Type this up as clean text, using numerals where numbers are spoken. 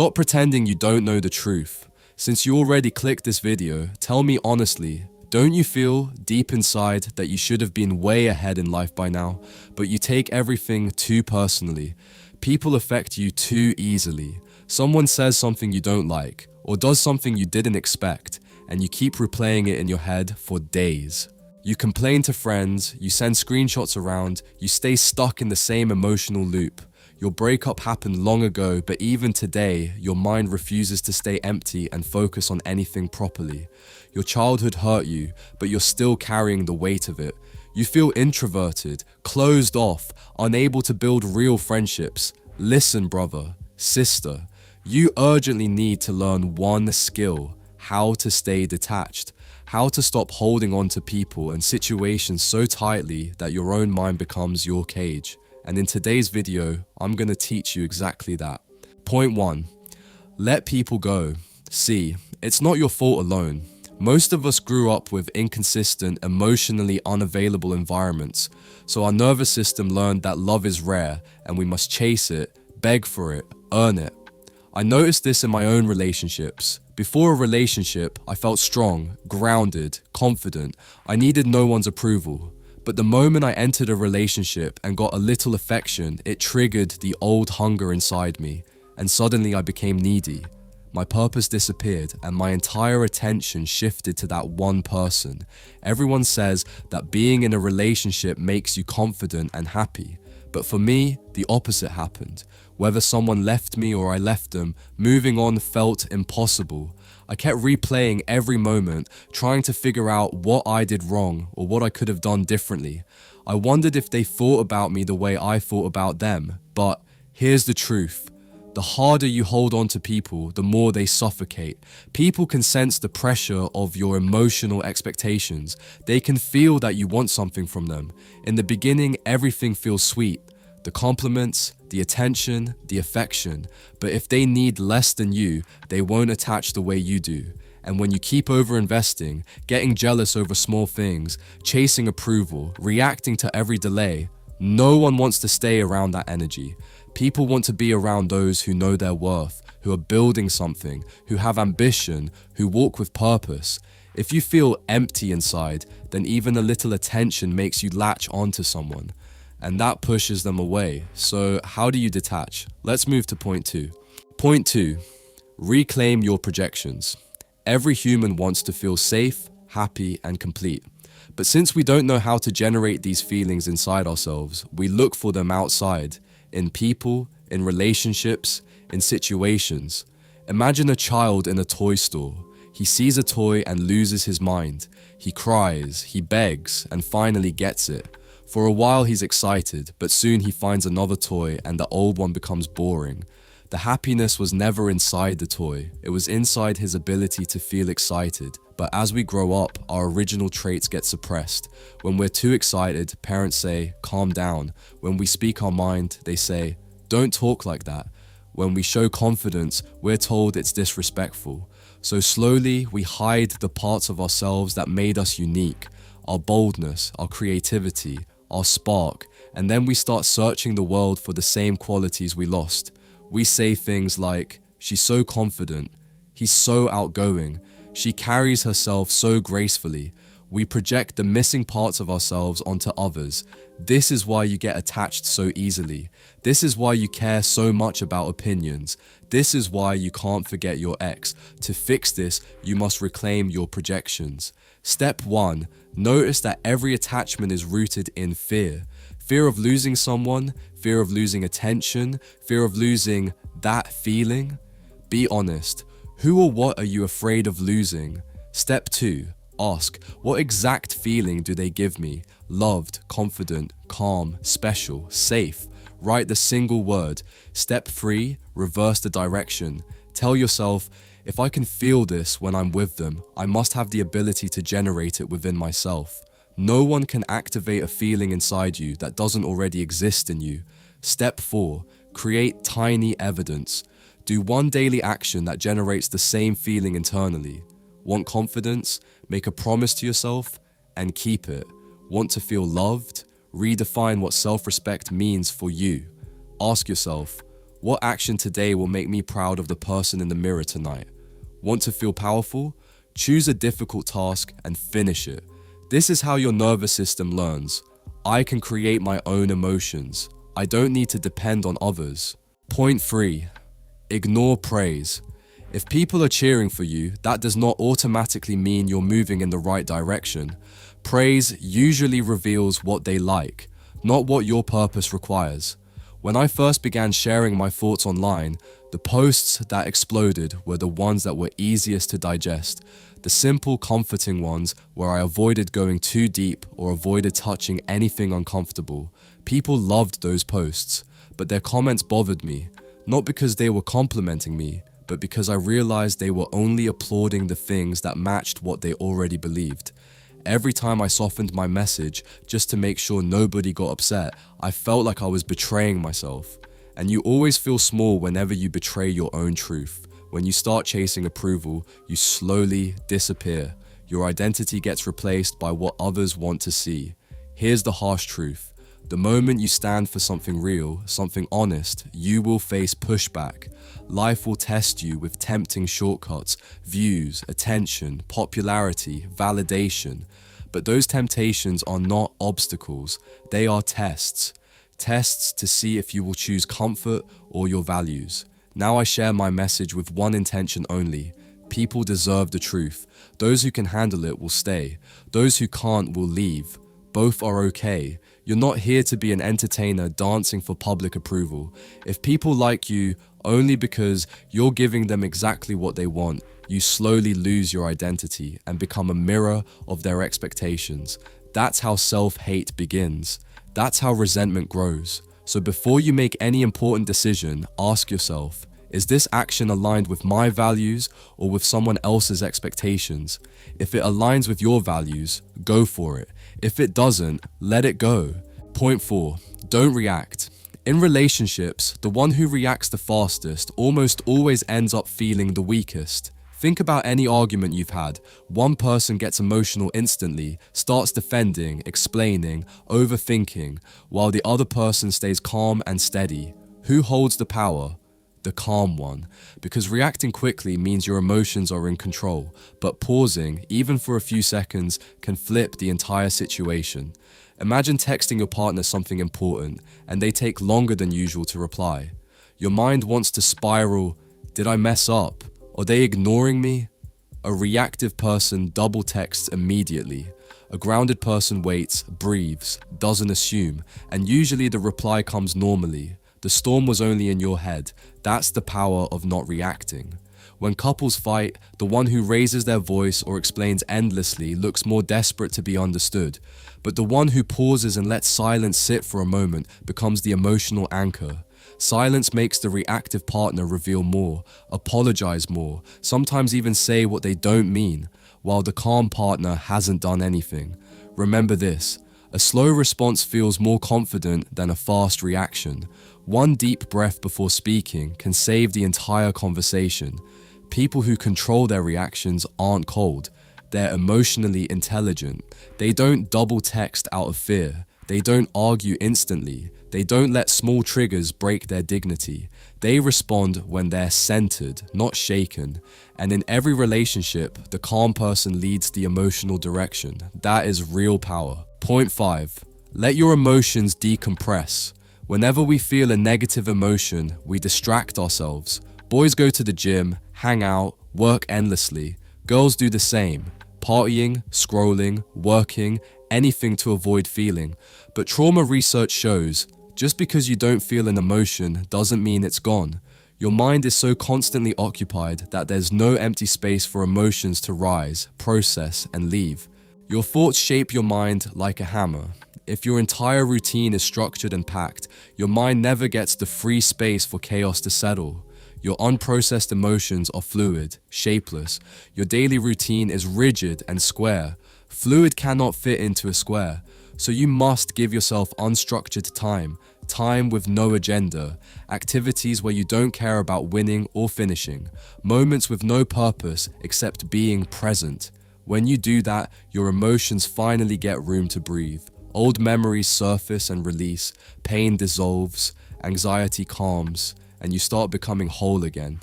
Stop pretending you don't know the truth. Since you already clicked this video, tell me honestly, don't you feel deep inside that you should have been way ahead in life by now, but you take everything too personally? People affect you too easily. Someone says something you don't like, or does something you didn't expect, and you keep replaying it in your head for days. You complain to friends, you send screenshots around, you stay stuck in the same emotional loop. Your breakup happened long ago, but even today, your mind refuses to stay empty and focus on anything properly. Your childhood hurt you, but you're still carrying the weight of it. You feel introverted, closed off, unable to build real friendships. Listen, brother, sister, you urgently need to learn one skill: how to stay detached. How to stop holding on to people and situations so tightly that your own mind becomes your cage. And in today's video, I'm going to teach you exactly that. Point 1. Let people go. See, it's not your fault alone. Most of us grew up with inconsistent, emotionally unavailable environments, so our nervous system learned that love is rare and we must chase it, beg for it, earn it. I noticed this in my own relationships. Before a relationship, I felt strong, grounded, confident. I needed no one's approval. But the moment I entered a relationship and got a little affection, it triggered the old hunger inside me, and suddenly I became needy. My purpose disappeared, and my entire attention shifted to that one person. Everyone says that being in a relationship makes you confident and happy. But for me, the opposite happened. Whether someone left me or I left them, moving on felt impossible. I kept replaying every moment, trying to figure out what I did wrong or what I could have done differently. I wondered if they thought about me the way I thought about them. But here's the truth. The harder you hold on to people, the more they suffocate. People can sense the pressure of your emotional expectations. They can feel that you want something from them. In the beginning, everything feels sweet. The compliments, the attention, the affection. But if they need less than you, they won't attach the way you do. And when you keep over-investing, getting jealous over small things, chasing approval, reacting to every delay, no one wants to stay around that energy. People want to be around those who know their worth, who are building something, who have ambition, who walk with purpose. If you feel empty inside, then even a little attention makes you latch onto someone, and that pushes them away. So how do you detach? Let's move to point 2. Point 2, reclaim your projections. Every human wants to feel safe, happy, and complete. But since we don't know how to generate these feelings inside ourselves, we look for them outside, in people, in relationships, in situations. Imagine a child in a toy store. He sees a toy and loses his mind. He cries, he begs, and finally gets it. For a while he's excited, but soon he finds another toy and the old one becomes boring. The happiness was never inside the toy, it was inside his ability to feel excited. But as we grow up, our original traits get suppressed. When we're too excited, parents say, calm down. When we speak our mind, they say, don't talk like that. When we show confidence, we're told it's disrespectful. So slowly, we hide the parts of ourselves that made us unique. Our boldness, our creativity, our spark. And then we start searching the world for the same qualities we lost. We say things like, she's so confident, he's so outgoing, she carries herself so gracefully. We project the missing parts of ourselves onto others. This is why you get attached so easily. This is why you care so much about opinions. This is why you can't forget your ex. To fix this, you must reclaim your projections. Step 1, notice that every attachment is rooted in fear. Fear of losing someone, fear of losing attention, fear of losing that feeling. Be honest. Who or what are you afraid of losing? Step 2, ask, what exact feeling do they give me? Loved, confident, calm, special, safe. Write the single word. Step 3, reverse the direction. Tell yourself, if I can feel this when I'm with them, I must have the ability to generate it within myself. No one can activate a feeling inside you that doesn't already exist in you. Step 4, create tiny evidence. Do one daily action that generates the same feeling internally. Want confidence? Make a promise to yourself and keep it. Want to feel loved? Redefine what self-respect means for you. Ask yourself, What action today will make me proud of the person in the mirror tonight? Want to feel powerful? Choose a difficult task and finish it. This is how your nervous system learns. I can create my own emotions. I don't need to depend on others. Point 3. Ignore praise. If people are cheering for you, that does not automatically mean you're moving in the right direction. Praise usually reveals what they like, not what your purpose requires. When I first began sharing my thoughts online, the posts that exploded were the ones that were easiest to digest. The simple, comforting ones where I avoided going too deep or avoided touching anything uncomfortable. People loved those posts, but their comments bothered me, not because they were complimenting me, but because I realized they were only applauding the things that matched what they already believed. Every time I softened my message just to make sure nobody got upset, I felt like I was betraying myself. And you always feel small whenever you betray your own truth. When you start chasing approval, you slowly disappear. Your identity gets replaced by what others want to see. Here's the harsh truth. The moment you stand for something real, something honest, you will face pushback. Life will test you with tempting shortcuts, views, attention, popularity, validation. But those temptations are not obstacles, they are tests. Tests to see if you will choose comfort or your values. Now I share my message with one intention only. People deserve the truth. Those who can handle it will stay. Those who can't will leave. Both are okay. You're not here to be an entertainer dancing for public approval. If people like you only because you're giving them exactly what they want, you slowly lose your identity and become a mirror of their expectations. That's how self-hate begins. That's how resentment grows. So before you make any important decision, ask yourself, is this action aligned with my values or with someone else's expectations? If it aligns with your values, go for it. If it doesn't, let it go. Point 4. Don't react. In relationships, the one who reacts the fastest almost always ends up feeling the weakest. Think about any argument you've had. One person gets emotional instantly, starts defending, explaining, overthinking, while the other person stays calm and steady. Who holds the power? The calm one. Because reacting quickly means your emotions are in control, but pausing, even for a few seconds, can flip the entire situation. Imagine texting your partner something important, and they take longer than usual to reply. Your mind wants to spiral, did I mess up? Are they ignoring me? A reactive person double texts immediately. A grounded person waits, breathes, doesn't assume, and usually the reply comes normally. The storm was only in your head. That's the power of not reacting. When couples fight, the one who raises their voice or explains endlessly looks more desperate to be understood. But the one who pauses and lets silence sit for a moment becomes the emotional anchor. Silence makes the reactive partner reveal more, apologize more, sometimes even say what they don't mean, while the calm partner hasn't done anything. Remember this, a slow response feels more confident than a fast reaction. One deep breath before speaking can save the entire conversation. People who control their reactions aren't cold. They're emotionally intelligent. They don't double text out of fear. They don't argue instantly. They don't let small triggers break their dignity. They respond when they're centered, not shaken. And in every relationship, the calm person leads the emotional direction. That is real power. Point 5. Let your emotions decompress. Whenever we feel a negative emotion, we distract ourselves. Boys go to the gym, hang out, work endlessly. Girls do the same. Partying, scrolling, working, anything to avoid feeling. But trauma research shows, just because you don't feel an emotion doesn't mean it's gone. Your mind is so constantly occupied that there's no empty space for emotions to rise, process, and leave. Your thoughts shape your mind like a hammer. If your entire routine is structured and packed, your mind never gets the free space for chaos to settle. Your unprocessed emotions are fluid, shapeless. Your daily routine is rigid and square. Fluid cannot fit into a square. So you must give yourself unstructured time with no agenda, activities where you don't care about winning or finishing, moments with no purpose except being present. When you do that, your emotions finally get room to breathe. Old memories surface and release, pain dissolves, anxiety calms, and you start becoming whole again.